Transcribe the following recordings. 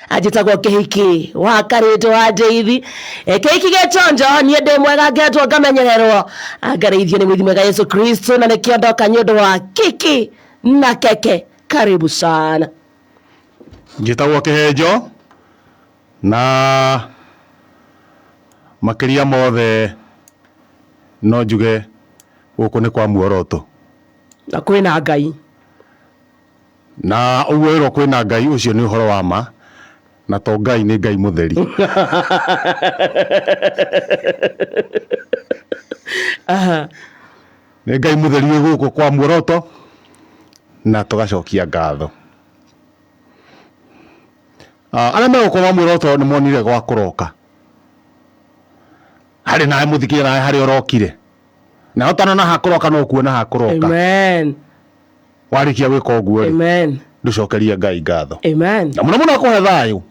ajitagwo kihiki wa karito wa Ndeithi kihiki getonjo nie ndi mwega ngetwo ngamenyererwo angareithio ni mwithi mwega Yesu Kristo na nikiondoka nyondo wa kiki na keke. Karibu sana. Njitagwo Kihenjo na makiria mothe no njuge guku ni kwa muoroto na kwina Ngai na uwero kwina Ngai ucio ni uhoro wa ma na to Ngai ni Ngai mutheri. Ni Ngai mutheri guku kwa muoroto na tugacokia ngatho. Ala me ko muoroto ni monire gwa kuroka hari na muthikira na hari orokire na hotana na hakuroka no kuona hakuroka. Amen. Warikia wiko oguo ri. Amen. Nducokeria Ngai ngatho. Amen. Na muno ko thayo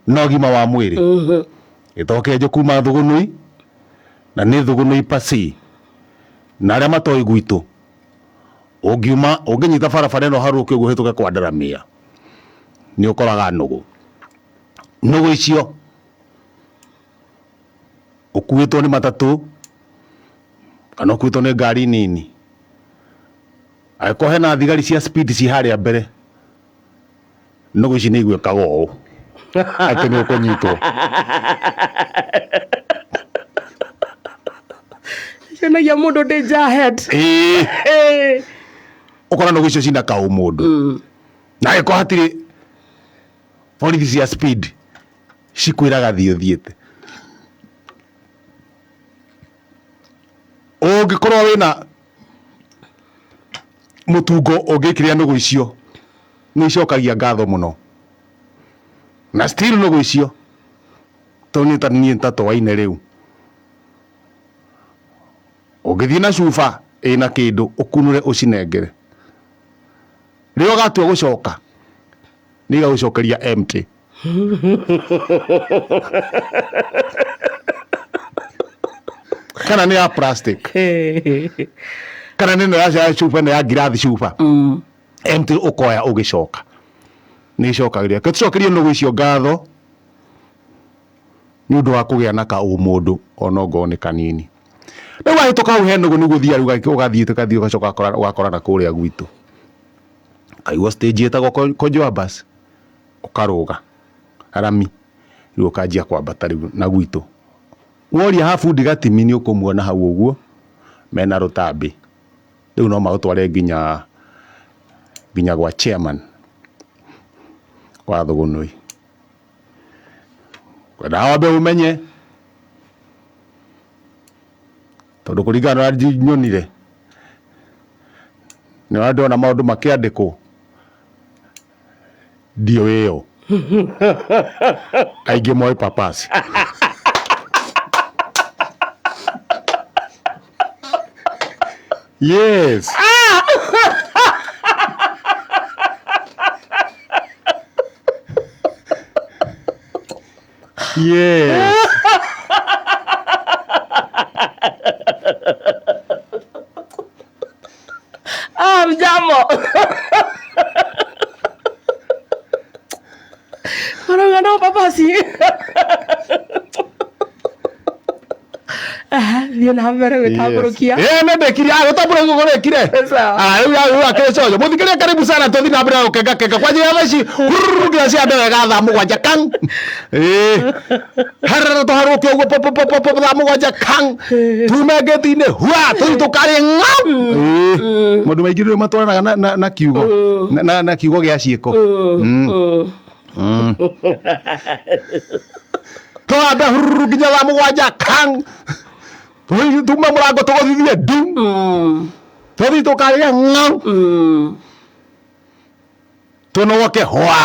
no gima wa mwiri itoke njo kuma thugunui na ni thugunui pasi na aria matoi gwitu ungiuma unginyita barabara no haruke guhituke kwa Ndaramia ni ukoraga nugu icio ukuitwo ni matatu kana ukuitwo ni ngari nini aikohe na thigari cia speed ci haria mbere nugu ici ni igwekaga uu ati ni ukunyitwo ya mundu danger ahead. Ukora nugu icio cina kau mundu na aiko hatiri borithi cia speed cikwiraga thio thiete ungikorwo wina mutungo ungikiria nugu icio ni icokagia ngatho muno na still nugu icio tonita ni ntato waine riu ungithie na cuba ina kindu ukunure ucinengere rio gatua gucoka niga gucokeria empty. Kana ni ya plastic kana ni ya chupa ni ya girathi chupa empty ukoya ugicoka ni cokagiria gitucokeria no gwicio ngatho ni undu wa kugia na ka umundu onogo ni kanini na wahituka uheno ni guthia ugathie tukathie ugacoka wakora na kuria gwitu kaigwa stage etagwo Konjoa bus ukaruga arami riu ukajia kwambata riu na gwitu woria hafu ndigatimi ni ukumuona hau uguo mena rutambi riu no magutware nginya gwa chairman wa thugunui kwenda wambe umenye tondu kuringana na nyonire ni wandona maundu makiandikwo dio weo aige moi papasi yes yes mjamo no papasi Ndio na mbere gutaburukia nende kiri gutaburukia ngore kire ya kesho muthikire karibu sana tothi na mbere ukeka kwa njia yaci ndia cia ndege gatha mugwanja kang harara to haruke ugo pop tha mugwanja kang tume ngethine hua tothi tukari ngam mundu maingire matwaranaga na kiugo na kiugo gia ciiko toada nginya tha mugwanja kang tuma murango tugothithie dum tothi tukaria ngam tunoke hwa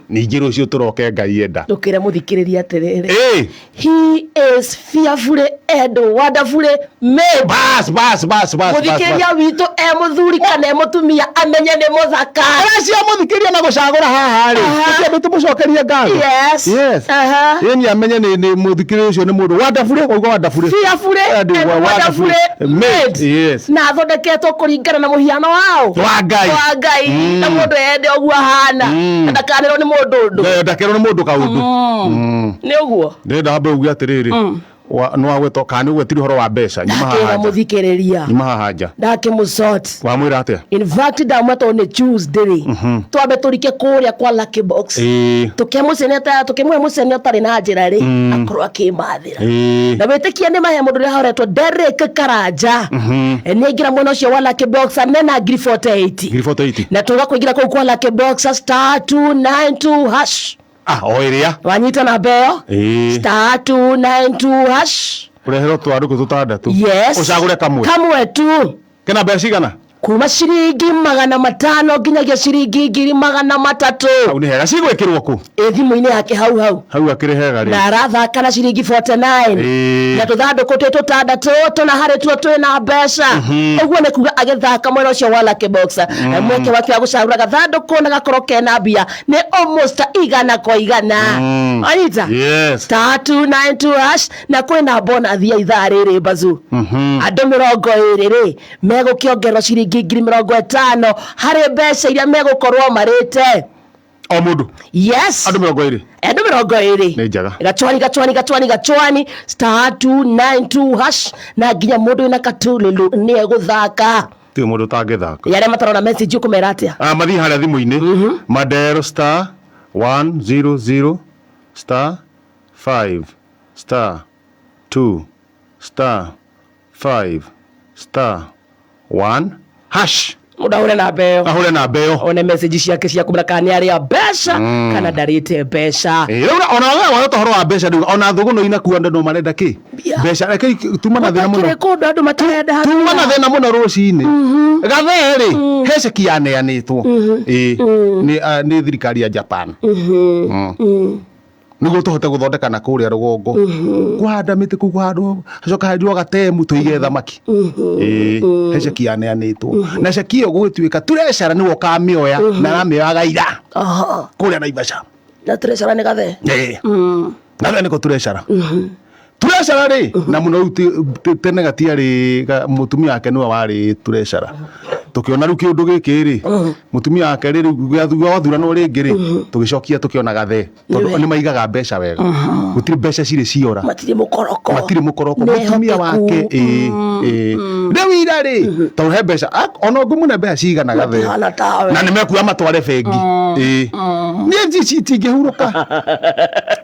ningi rucio turoke Ngai enda ndukire muthikiriria atiriri he is fearfully and wonderfully made. Bas muthikiria witu muthuri kana mutumia amenye ni muthaka aracia muthikiria na gucagura haha ri tuti tumucokeria ngatho. Yes yeni amenye ni muthikiria ucio ni mundu wonderfully ugo wonderfully fearfully and wonderfully made. Yes na thondeketwo kuringana na muhiano wao wa Ngai na mundu ende oguo hana ndakanirwo ni mundu ndakerwo ni mundu kaundu ni uguo ndenda hambe ugu atiriri no agweto kana gwetiri horo wa mbeca nyuma haha muthikiriria nyuma haha nja ndakimusort wamwira atia in fact ndamweto ni Tuesday twambe turike kuria kwa Lucky Box tukemwe muceneta tari na njira ri akorwo akimathira na witikia ni mahe mundu ria horetwo Derek Karanja ni ngira mwena ucio wa Lucky Box amena ngiri 48 na tugakuingira kuu kwa Lucky Box *292# oiria wanyita na beo *292# urehero twaruku tutandatu yes ucagure kamwe tu kena mbeca cigana kuma ciringi 500 nginyagia ciringi 300 au ni hega cigwikirwo ku thimu-ini yake hau akiri hega ri na arathaka na ciringi 49 na tuthanduku tutandatu tuna hari tuo twina mbeca uguo ni kuga agithaka mwena ucio wa Lucky Box mweke wake wa gucagura gathanduku na gakorwo kena mbia ni almost igana kwa igana anyita yes *292# na kwina bonus ya ithaa riri bazu andu 20 ri megukiongerwo ciringi 50,000 hari mbeca iria megukorwo marite o mundu yes andu 20 ni njaga gachwani *292# na nginya mundu ina katululu ni eguthaka ti mundu tangithaka yare matarona message ukumera atia mathi haria thimu-ini madero *100*5*2*1# mudahure na beo ahure na beo one message ciake cia kumra kana ari a mbeca kana ndarite mbeca riu ona wewe wa tohoro wa mbeca ndiga ona thuguno ina kuanda no marenda ki mbeca reke tuma na thina muno kire kundu andu matarenda tuma na thina muno rucini gatheri heceki yaneanitwo ni thirikari ya Japan niguo tuhote guthondeka na kuria rugongo kuhanda miti kuhandu acoka hanjwo gatemu tuige thamaki heceki yaneanitwo na ceki iyo gugituika turecera niwo kamioya na ramioyaga ira kuria Naivasha na turecera ni gathe gathe niko turecera turecera ri na muno tene gatiari mutumia wake niwe wari turecera tukiona ru kiundu giki ri mutumia wake ri gwathurano ringi ri tugicokia tukiona gathe tondu ni maigaga mbeca wega gutiri mbeca ciri ciora matiri mukoroko mutumia wake riu ira ri tondu he mbeca ona ngumune mbeca cigana gathe na ni mekuya matware bengi ni citingihuruka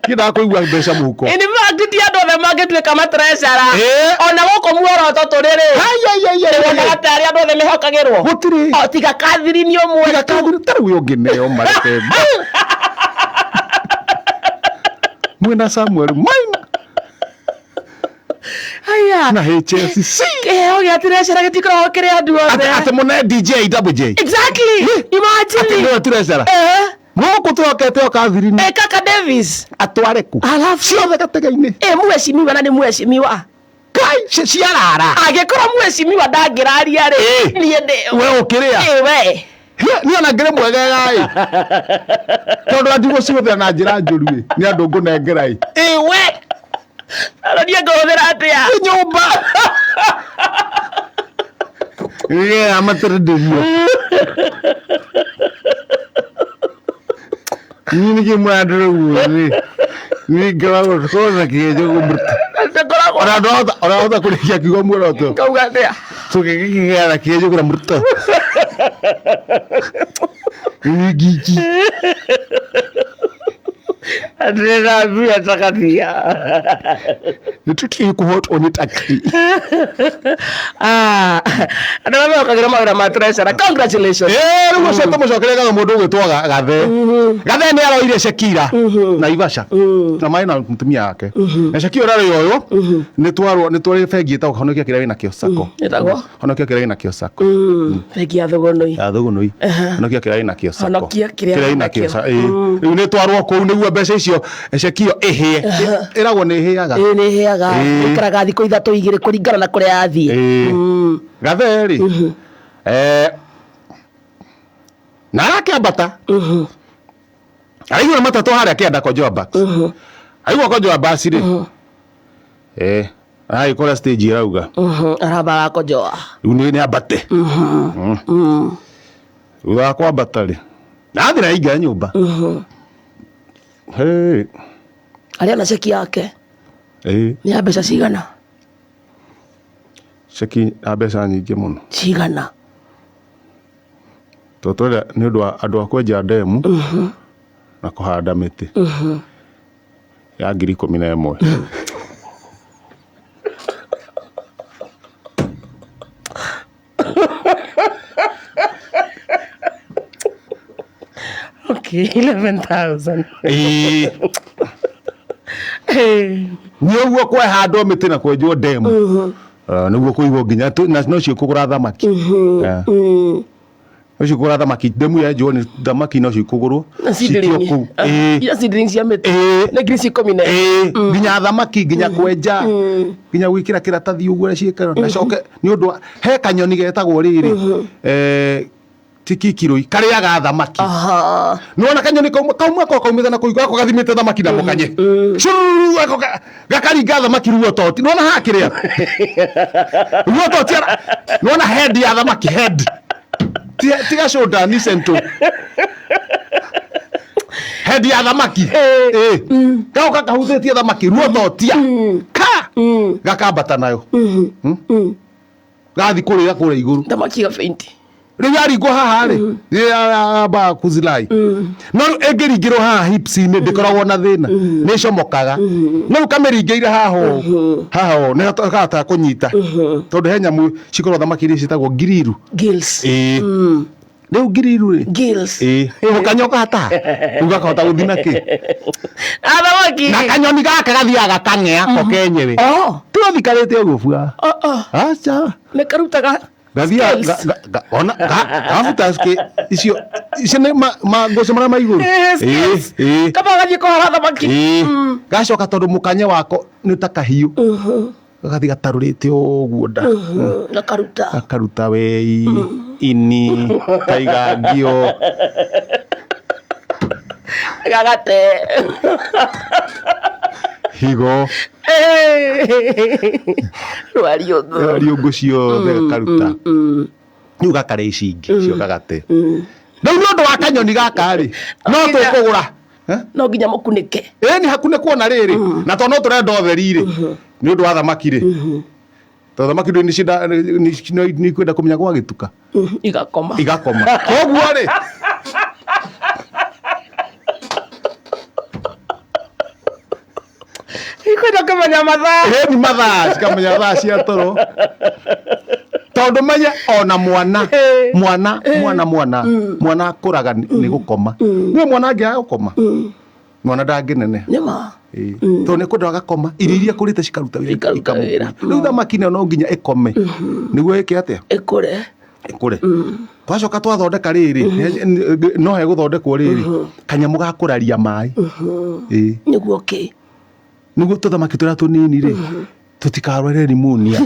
kida kuigua mbeca muhuko in fact ti andu othe mangituika matrecera ona guku muoroto turiri ona gatari andu othe mehokagirwo gutiri tiga kathirini umwe tari uyu ngineo mareke mwena Samuel Maina haya na HSC gia turecera gitikoragwo kiri andu othe ate mune DJ WJ exactly imagine ate turecera Moko twakete okathirini kaka Davis atwareku alafu ciothe gatega-ini muheshimiwa na ni muheshimiwa kai ciarara agikorwo muheshimiwa ndangiraria ri nie ndi we ukiria we ni ona ngire mwegegai tondu andigo ciuthira na njira njuru ni andu ngunengerai we arodia ngothera atia nyumba amaterederio ni ke mwadro uri ni gawa koza kigejo kumurta ora kulikia kigo muroto kaugatia tukigera kigejo kura murta ni gigi adrena via takatia nituki kuhot onitaki adama okagira magira matresera congratulations rugo seto mucokerega mundu gwitwa gathe gathe ni aroire Shakira Naivasha na mai na mutumia wake na Shakira rari oyo ni twari bengi ta honokia kirari na Kiosako etagwo honokia kirari na Kiosako bengi ya thogonoi honokia kirari na Kiosako honokia kirari na Kiosako riu ni twarwo ku niguo mbeca icio Shakira ihie iragwo ni ihiaga ni ihiaga ikaraga thiko ithatu igire kuringana na kuria athie gathe ri na akiambata aigua matatu haria kianda Kojoba aigua Kojoba ri ai kora stage irauga arabara Kojoa riu ni ambate uga kwambata ri Na athi na ingia nyumba. Hey. Aria na ceki yake. Ni ya mbeca cigana? Ceki ya mbeca nyingĩ mũno. Cigana? Totore nĩ ũndũ wa andũ a kwenja ndemu na kũhanda mĩtĩ. Ya 11,000. Okay, 11,000. Nĩ ũguo kwehandwo mĩtĩ na kwenjwo ndemu. Nĩguo kũigwo nginya no cio kũgũra thamaki. Ucio kũgũra thamaki ndemu yenjwo nĩ thamaki no cio kũgũrwo. Cia seedling cia mĩtĩ. Nĩ 10,000. Nginya thamaki nginya kwenja. Nginya gwĩkĩra kĩratathi ũguo ciĩkĩra na coke nĩ ũndũ he kanyoni getagwo rĩrĩ. Tikikiroi karĩaga thamaki. Nĩwona kanyoni kaumĩte na kũigua gako gathimĩte thamaki na mũkanye. Curu gako gakaringa thamaki ruototi. Nĩwona haha kĩrĩa? Ruototi. Nĩwona head ya thamaki head. Tiga shoulder ni cento. Head ya thamaki. Gako kakahutĩtie thamaki ruototia. Gakambata nayo. Gathi kũrĩa kũrĩa igũrũ. Thamaki gabeinti. Rĩu yaringwo haha rĩ yamba kuzilai no ĩngĩringĩrwo haha hips-inĩ ndĩkoragwo na thĩna nĩ comokaga no kamĩringĩire haha nĩ kahota kũnyita tondũ he nyamũ cikorwo thamaki iria ciĩtagwo ngiriru gills. Rĩu ngiriru rĩ gills ũkanyoka hata rĩu gakahota gũthi na kĩ thamaki na kanyoni gaka gathiaga kang'ea ko kenyewe tũthikarĩte ũguo bua aca nĩ karutaga gathia ona gafuta ske icio nĩ mangoce marĩa ma igũrũ kaba gathie kũhara thamaki gacoka tondũ mũkanye wako nĩ ta kahiũ gathi gatarũrĩte ũguo nda gakaruta wei ini kaigangio gagate higo rwariũngũ ciothe gakaruta rĩu gakarĩ ici ingĩ cio gagate rĩu nĩ ũndũ wa kanyoni gaka rĩ no tũkũgũra no nginya mũkunĩke nĩ hakunĩkwo na rĩrĩ na tondũ no tũrenda ũtheri rĩ nĩ ũndũ wa thamaki rĩ tondũ thamaki nĩ ikwenda kũmenya gwagĩtuka igakoma koguo rĩ ikwenda kũmenya mathaa ni mathaa cikamenya thaa cia toro tondũ menye ona mwana akũraga nĩ gũkoma nĩ mwana angĩaga gũkoma mwana ndangĩnene tondũ nĩ kwenda agakoma irio iria kũrĩte cikaruta wĩra rĩu thamaki no nginya ĩkome nĩguo ĩke atĩa ĩkũre twacoka twathondeka rĩrĩ no he gũthondekwo rĩrĩ kanyamũ ga kũraria maĩ nĩguo kĩ nĩguo tũthamaki tũrĩa tũnini rĩ tũtikarware pneumonia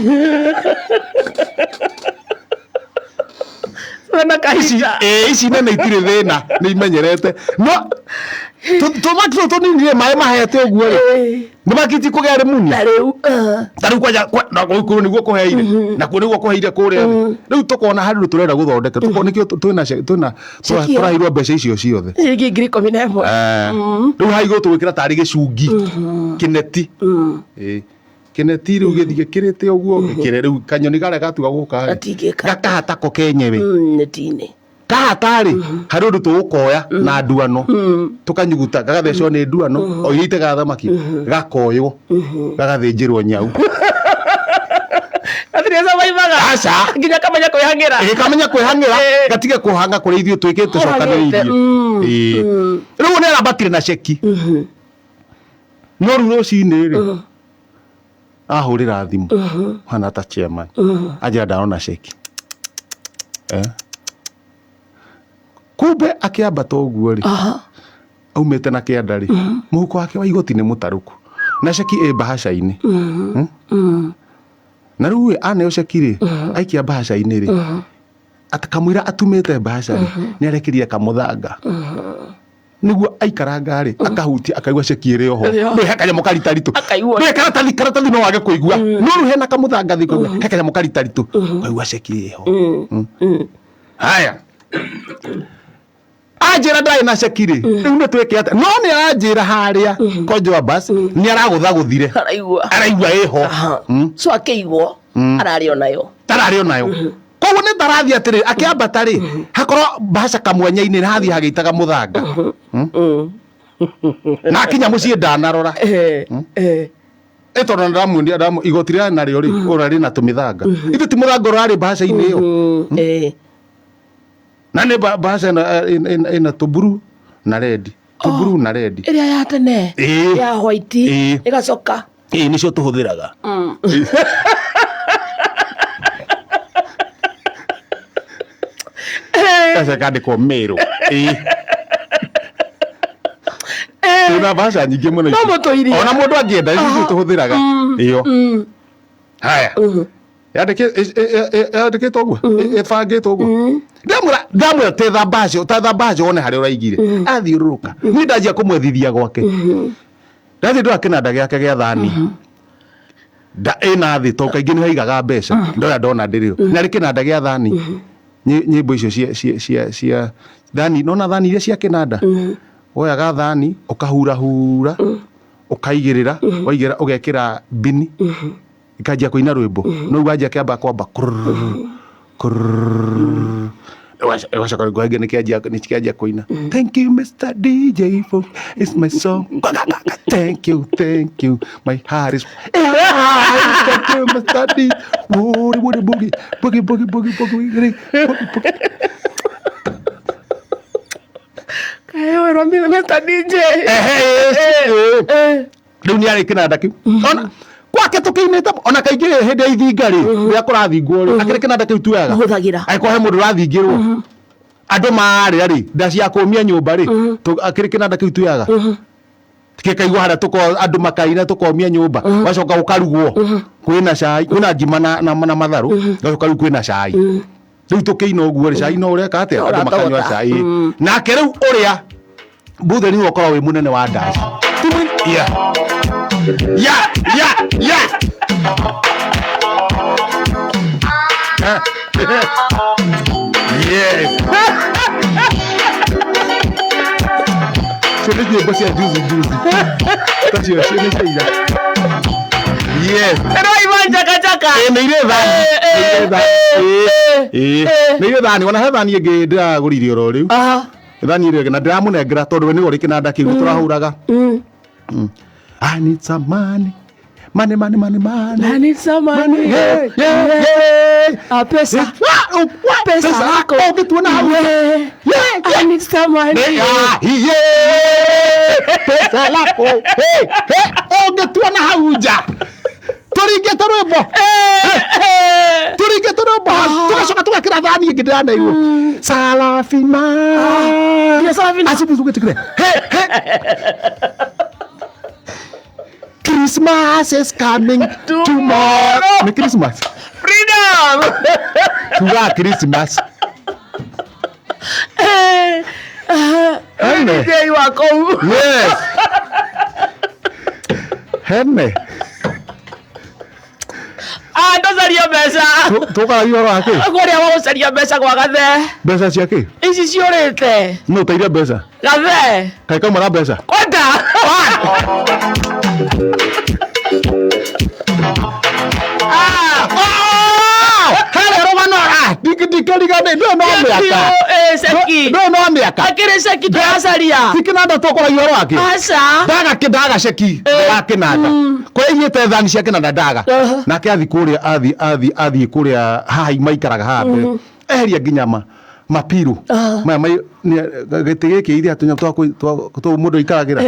ici nene itirĩ thĩna nĩ imenyerete no tũthamaki tũtũ tũnini rĩ maĩ mahete ũguo rĩ thamaki ti kũgĩa pneumonia ta rĩu kwanja nĩguo kũheire nakuo nĩguo kũheire kũrĩa rĩu tũkona harĩ tũrenda gũthondeka tũkona nĩkĩo tũraheirwo mbeca icio ciothe ciringi 11,000 rĩu ha igũrũ tũgwĩkĩra tarĩ gĩcungi kĩneti kĩneti rĩu gĩthiĩ gĩkĩrĩte ũguo gĩkĩre rĩu kanyoni karĩa gatuga gũka gakahata ko kenyewe neti-inĩ kahata rĩ harĩ ũndũ tũgũkoya na nduano tũkanyuguta gagathecwo nĩ nduano o iria itegaga thamaki gakoywo gagathĩnjĩrwo nyau aca nginya kamenya kwĩhang'ĩra gatige kũhanga kũrĩa ithuĩ twĩkĩte cokanĩrĩirie rĩu nĩ arambatire na ceki no rĩu rũcinĩ rĩ ahũrĩra thimũ hana ta chairman anjĩra ndarona ceki kumbe akĩambata ũguo rĩ aumĩte na kĩanda rĩ mũhuko wake wa igoti nĩ mũtarũku na ceki ĩ mbahaca-inĩ na rĩu aneo ceki rĩ aikia mbahaca-inĩ rĩ atakamwĩra atumĩte mbahaca rĩ nĩ arekerire kamũthanga nĩguo aikaranga rĩ akahutia akaigua ceki ĩrĩ oho he kanyamũ karitaritũ karatathi no wage kũigua no rĩu hena kamũthanga thĩ he kanyamũ karitaritũ kaigua ceki ĩho haya Anjira ndai na cekiri riu ni twike ate no ni anjira haria konjwa bas ni aragutha guthire araigua iho so akeigwo arari onayo koguo ni tarathi atiri akiambata ri hakorwo baca kamwenya-ini hathi hagitaga muthanga na kinya mucii ndanarora etono ndamundi igoti ria nario ri urari na tumithanga ithu ti muthanga urari baca-ini iyo na ni baca ina tuburu na red iria ya tene ya white igacoka nicio tuhuthiraga Kasa kandikwo Meru tuna baca nyingĩ mũno ona mũndũ angĩenda ici tuhuthiraga iyo haya yandĩkĩtwo ũguo ĩbangĩtwo ũguo ndamwĩra tetha baca one harĩa ũraigire athiũrũrũka niĩ ndanjia kũmwethithia gwake ndathiĩ ndora kĩnanda gĩake gĩa thani ĩna thĩ to kaingĩ nĩ haigaga mbeca ndona ndĩrĩo na rĩ kĩnanda gĩa thani nyĩmbo icio cia thani nona thani iria cia kĩnanda woyaga thani ũkahurahura ũkaigĩrĩra waigĩra ũgekĩra bini ikanjia kũina rwĩmbo no wanjia kĩamba kwamba Ewacoka rĩngĩ nĩkĩanjia kũina thank you Mr. DJ for it's my song thank you my heart is thank you Mr. DJ boogie kayo ro Mr. DJ rĩu nĩ arĩ kĩnanda kĩu ona gwake tukiinite ona kaingĩ hĩndĩ ya ithinga rĩ rĩa kũrathingwo rĩ akĩrĩ kĩnanda kĩu tuoyaga angĩkorwo he mũndũ ũrathingĩrwo andũ marĩa rĩ nda cia kũmia nyũmba rĩ akĩrĩ kĩnanda kĩu tuoyaga gĩkaigwo harĩa andũ makaina tũkomia nyũmba wacoka ũkarugwo kwĩna cai kwĩna ngima na matharũ gacoka rĩu kwĩna cai rĩu tũkĩina ũguo rĩ cai no ũreka atĩa andũ makanyua cai nake rĩu ũrĩa mbuthe nĩ ũkorwo wĩ mũnene wa ndaci Yeah. Yes. Sio nyimbo cia juzi. Tachio shini shida. Yes. Pero Ivan chaka. Ni ile thani. Ni ile thani wana he thani ĩngĩ ndĩragũrire oro rĩu. Thani ile na ndĩramũnengera tondũ nĩ ũrĩ kĩnanda kĩu tũrahũraga. I need some money. I need some money. Pesa. Pesa lako. Ukituona hapo. I need some money. Pesa lako. Ukituona hauja. Turigete rwĩmbo. Tugacoka tugakĩra thani ĩngĩ ndĩrana igũrũ. Sarafina. Asibuzugetikire. Christmas is coming tomorrow. Ni Christmas. Freedom. Tuga Christmas. Hene. Day wako. Yes. Hene. Ndocaria mbeca. Tuga yoro ake. Agũrĩa wa gũcaria mbeca gwa gathe. Mbeca ciake. Ici ciũrĩte. No tairia mbeca. Gathe. Kai kamara mbeca. Kwenda. Ndikarigane ndo no mĩaka. Ceki. Ndo no mĩaka. Akĩrĩ ceki tũracaria. Tikinanda tũkũragia oro wake. Aca. Ndaga ceki ya kinanda. Kwa igĩte thani cia kinanda ndaga. Nake athi kũrĩa athi kũrĩa haha maikaraga haha mbere. Eheria nginya mapiru. Gĩtĩ gĩkĩ iria tũ mũndũ ikaragira.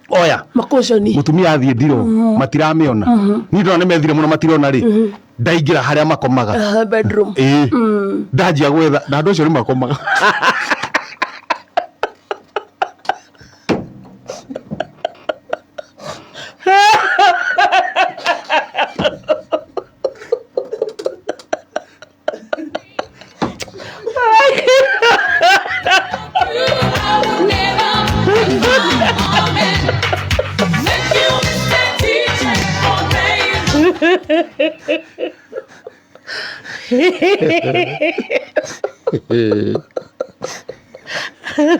Oya makuconi mutumia athie ndiro matiramĩona ni ndona nĩ methire mũno matirona rĩ ndaingĩra harĩa makomaga bedroom ndanjia gwetha na andũ acio nĩ makomaga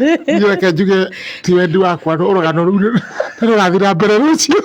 Niĩ reke njuge ti wendi wakwa rũgano rũu rũrathiĩ na mbere rũciũ.